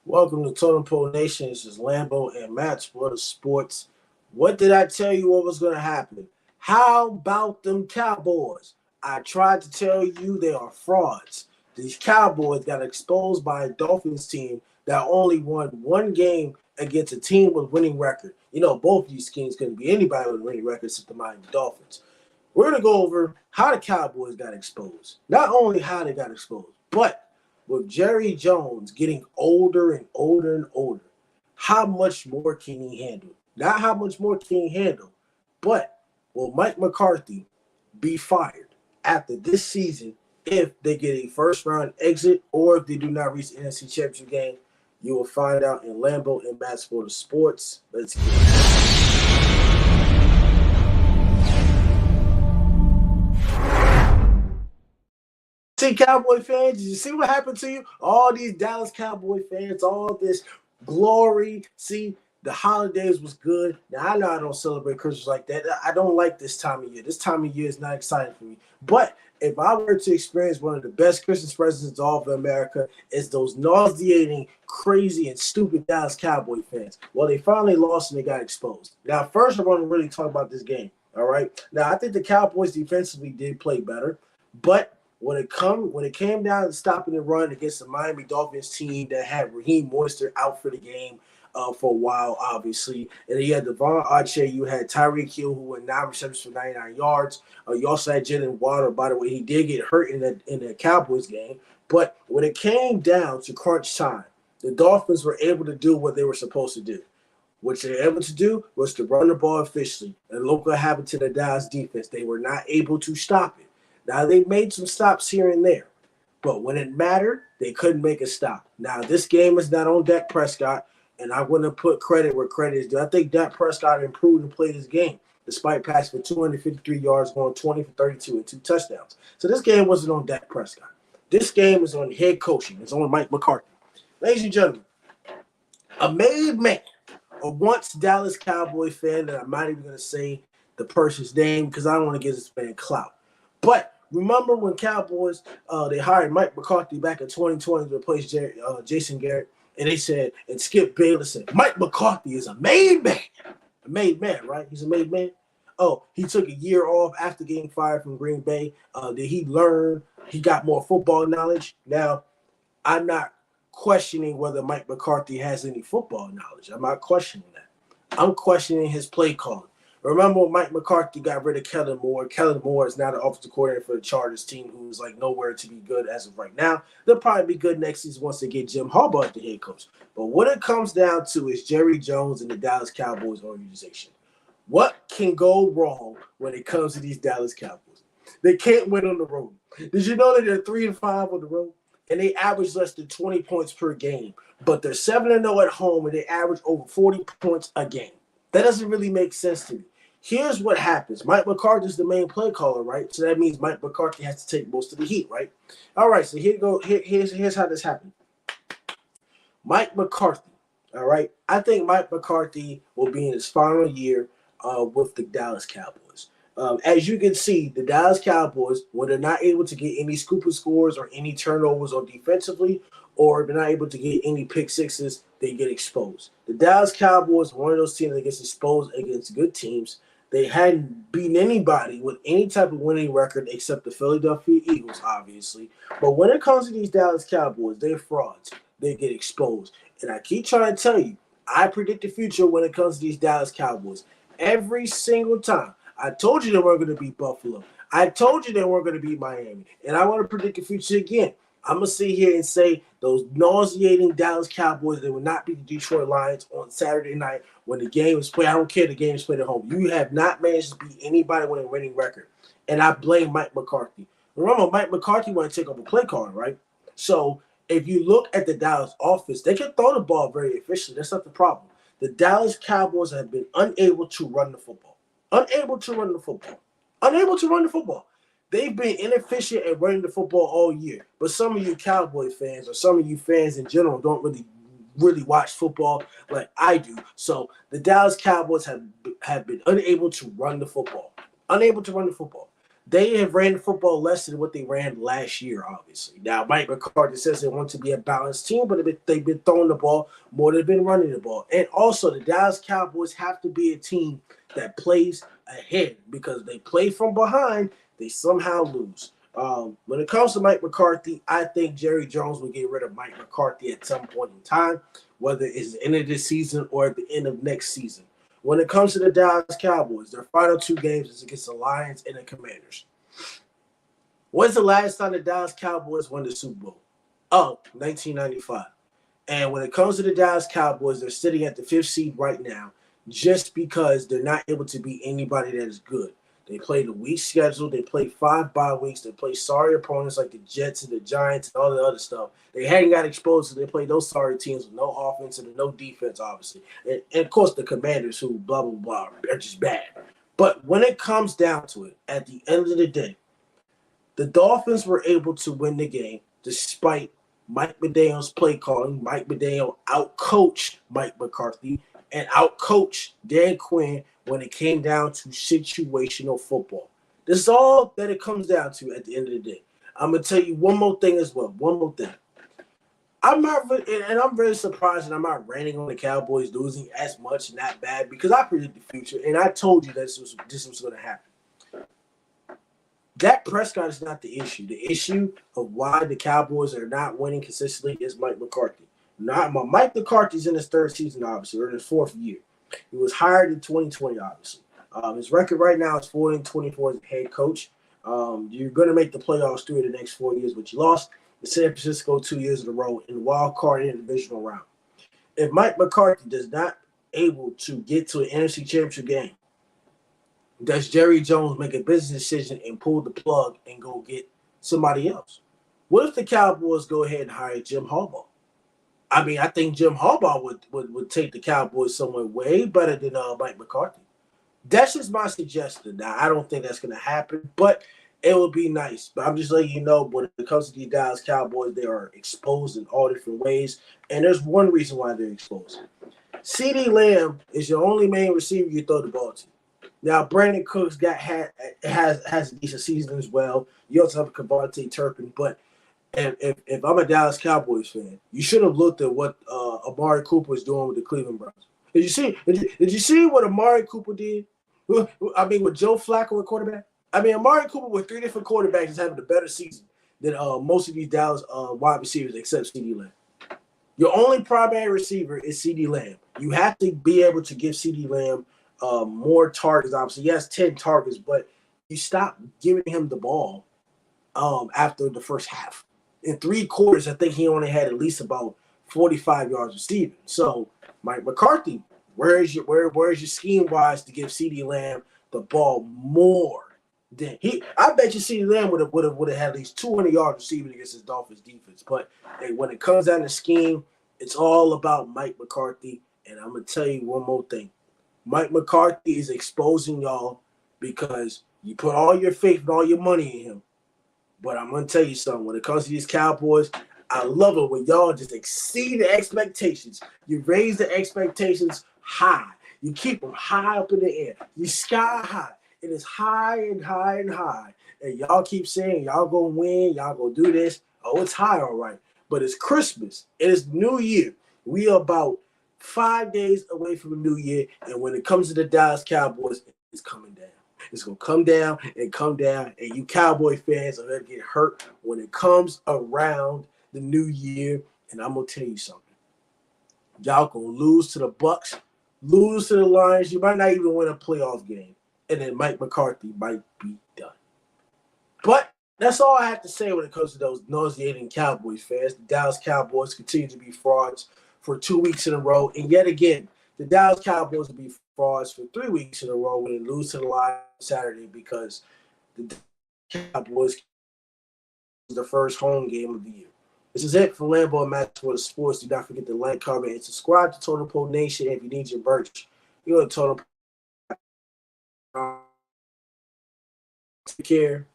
Welcome to Totem Pole Nation. This is Lambo and Matt, Sport of Sports. What did I tell you what was going to happen? How about them Cowboys? I tried to tell you they are frauds. These Cowboys got exposed by a Dolphins team that only won one game against a team with winning record. You know, both of these teams couldn't be anybody with a winning record except the Miami Dolphins. We're going to go over how the Cowboys got exposed. Not only how they got exposed, but with Jerry Jones getting older and older and older, how much more can he handle? Not how much more can he handle, but will Mike McCarthy be fired after this season if they get a first-round exit or if they do not reach the NFC Championship game? You will find out in Lambo and Matt Sport of Sports. Let's get it. See, Cowboy fans, did you see what happened to you? All these Dallas Cowboy fans, all this glory. See, the holidays was good. Now, I know I don't celebrate Christmas like that. I don't like this time of year. This time of year is not exciting for me. But if I were to experience one of the best Christmas presents in all of America, it's those nauseating, crazy, and stupid Dallas Cowboy fans. Well, they finally lost and they got exposed. Now, first, I want to really talk about this game, all right? Now, I think the Cowboys defensively did play better, but when it came down to stopping the run against the Miami Dolphins team that had Raheem Mostert out for the game for a while, obviously, and you had Devon Archer, you had Tyreek Hill, who went 9 receptions for 99 yards. You also had Jalen Waddle. By the way, he did get hurt in the Cowboys game. But when it came down to crunch time, the Dolphins were able to do what they were supposed to do. What they were able to do was to run the ball efficiently. And look what happened to the Dallas defense. They were not able to stop it. Now, they made some stops here and there, but when it mattered, they couldn't make a stop. Now, this game is not on Dak Prescott, and I wouldn't put credit where credit is due. I think Dak Prescott improved and played this game, despite passing for 253 yards, going 20 for 32 and 2 touchdowns. So this game wasn't on Dak Prescott. This game is on head coaching. It's on Mike McCarthy. Ladies and gentlemen, a made man, a once Dallas Cowboy fan, and I'm not even going to say the person's name because I don't want to give this man clout. But remember when Cowboys, they hired Mike McCarthy back in 2020 to replace Jason Garrett, and they said, and Skip Bayless said, Mike McCarthy is a made man. A made man, right? He's a made man. Oh, he took a year off after getting fired from Green Bay. Did he learn? He got more football knowledge. Now, I'm not questioning whether Mike McCarthy has any football knowledge. I'm not questioning that. I'm questioning his play calling. Remember when Mike McCarthy got rid of Kellen Moore? Kellen Moore is now the offensive coordinator for the Chargers team, who's like nowhere to be good as of right now. They'll probably be good next season once they get Jim Harbaugh as the head coach. But what it comes down to is Jerry Jones and the Dallas Cowboys organization. What can go wrong when it comes to these Dallas Cowboys? They can't win on the road. Did you know that they're 3-5 on the road? And they average less than 20 points per game. But they're 7-0 at home, and they average over 40 points a game. That doesn't really make sense to me. Here's what happens. Mike McCarthy is the main play caller, right? So that means Mike McCarthy has to take most of the heat, right? All right, so here's how this happened. Mike McCarthy, all right? I think Mike McCarthy will be in his final year with the Dallas Cowboys. As you can see, the Dallas Cowboys, when they're not able to get any scooping scores or any turnovers on defensively, or they're not able to get any pick sixes, they get exposed. The Dallas Cowboys are one of those teams that gets exposed against good teams. They hadn't beaten anybody with any type of winning record except the Philadelphia Eagles, obviously. But when it comes to these Dallas Cowboys, they're frauds. They get exposed. And I keep trying to tell you, I predict the future when it comes to these Dallas Cowboys. Every single time. I told you they weren't going to beat Buffalo. I told you they weren't going to beat Miami. And I want to predict the future again. I'm going to sit here and say those nauseating Dallas Cowboys, they will not beat the Detroit Lions on Saturday night when the game is played. I don't care the game is played at home. You have not managed to beat anybody with a winning record. And I blame Mike McCarthy. Remember, Mike McCarthy want to take up a play card, right? So if you look at the Dallas offense, they can throw the ball very efficiently. That's not the problem. The Dallas Cowboys have been unable to run the football. Unable to run the football. They've been inefficient at running the football all year. But some of you Cowboy fans or some of you fans in general don't really watch football like I do. So the Dallas Cowboys have been unable to run the football. they have ran the football less than what they ran last year, obviously. Now, Mike McCarthy says they want to be a balanced team, but they've been throwing the ball more than they've been running the ball. And also, the Dallas Cowboys have to be a team that plays ahead because they play from behind, they somehow lose. When it comes to Mike McCarthy, I think Jerry Jones will get rid of Mike McCarthy at some point in time, whether it's the end of this season or at the end of next season. When it comes to the Dallas Cowboys, their final 2 games is against the Lions and the Commanders. When's the last time the Dallas Cowboys won the Super Bowl? Oh, 1995. And when it comes to the Dallas Cowboys, they're sitting at the 5th seed right now just because they're not able to beat anybody that is good. They played a weak schedule. They played 5 bye weeks. They played sorry opponents like the Jets and the Giants and all the other stuff. They hadn't got exposed, so they played those sorry teams with no offense and no defense, obviously. And of course, the Commanders, who blah, blah, blah, are just bad. But when it comes down to it, at the end of the day, the Dolphins were able to win the game despite Mike McDaniel's play calling. Mike McDaniel outcoached Mike McCarthy and outcoached Dan Quinn when it came down to situational football. This is all that it comes down to at the end of the day. I'm going to tell you one more thing as well. One more thing. I'm very surprised that I'm not ranting on the Cowboys losing as much and that bad because I predict the future and I told you that this was going to happen. Dak Prescott is not the issue. The issue of why the Cowboys are not winning consistently is Mike McCarthy. Mike McCarthy's in his 3rd season, obviously, or in his 4th year. He was hired in 2020, obviously. His record right now is 4-24 as a head coach. You're going to make the playoffs 3 of the next 4 years, but you lost to San Francisco 2 years in a row in the wild card in the divisional round. If Mike McCarthy does not able to get to an NFC Championship game, does Jerry Jones make a business decision and pull the plug and go get somebody else? What if the Cowboys go ahead and hire Jim Harbaugh? I mean, I think Jim Harbaugh would take the Cowboys somewhere way better than Mike McCarthy. That's just my suggestion. Now, I don't think that's going to happen, but it would be nice. But I'm just letting you know, when it comes to these Dallas Cowboys, they are exposed in all different ways, and there's one reason why they're exposed. CeeDee Lamb is your only main receiver you throw the ball to. Now, Brandon Cooks has a decent season as well. You also have Kevontae Turpin, but if I'm a Dallas Cowboys fan, you should have looked at what Amari Cooper is doing with the Cleveland Browns. Did you see what Amari Cooper did? I mean, with Joe Flacco at quarterback. I mean, Amari Cooper with 3 different quarterbacks is having a better season than most of these Dallas wide receivers except CeeDee Lamb. Your only primary receiver is CeeDee Lamb. You have to be able to give CeeDee Lamb more targets. Obviously, he has 10 targets, but you stop giving him the ball after the first half. In 3 quarters, I think he only had at least about 45 yards receiving. So, Mike McCarthy, where's your scheme wise to give CeeDee Lamb the ball more than he? I bet you CeeDee Lamb would have had at least 200 yards receiving against his Dolphins defense. But hey, when it comes down to scheme, it's all about Mike McCarthy. And I'm gonna tell you one more thing. Mike McCarthy is exposing y'all because you put all your faith and all your money in him. But I'm going to tell you something. When it comes to these Cowboys, I love it when y'all just exceed the expectations. You raise the expectations high. You keep them high up in the air. You sky high. It is high and high and high. And y'all keep saying y'all going to win. Y'all going to do this. Oh, it's high, all right. But it's Christmas. It is New Year. We are about 5 days away from the New Year. And when it comes to the Dallas Cowboys, it's coming down. It's going to come down, and you Cowboy fans are going to get hurt when it comes around the new year. And I'm going to tell you something. Y'all going to lose to the Bucks, lose to the Lions. You might not even win a playoff game. And then Mike McCarthy might be done. But that's all I have to say when it comes to those nauseating Cowboys fans. The Dallas Cowboys continue to be frauds for 2 weeks in a row. And yet again, the Dallas Cowboys will be frauds for 3 weeks in a row when they lose to the Lions Saturday because the Cowboys the first home game of the year. This is it for Lambo and Matt for the sports. Do not forget to like, comment, and subscribe to Totem Pole Nation. If you need your merch, you go to Totem. Take care.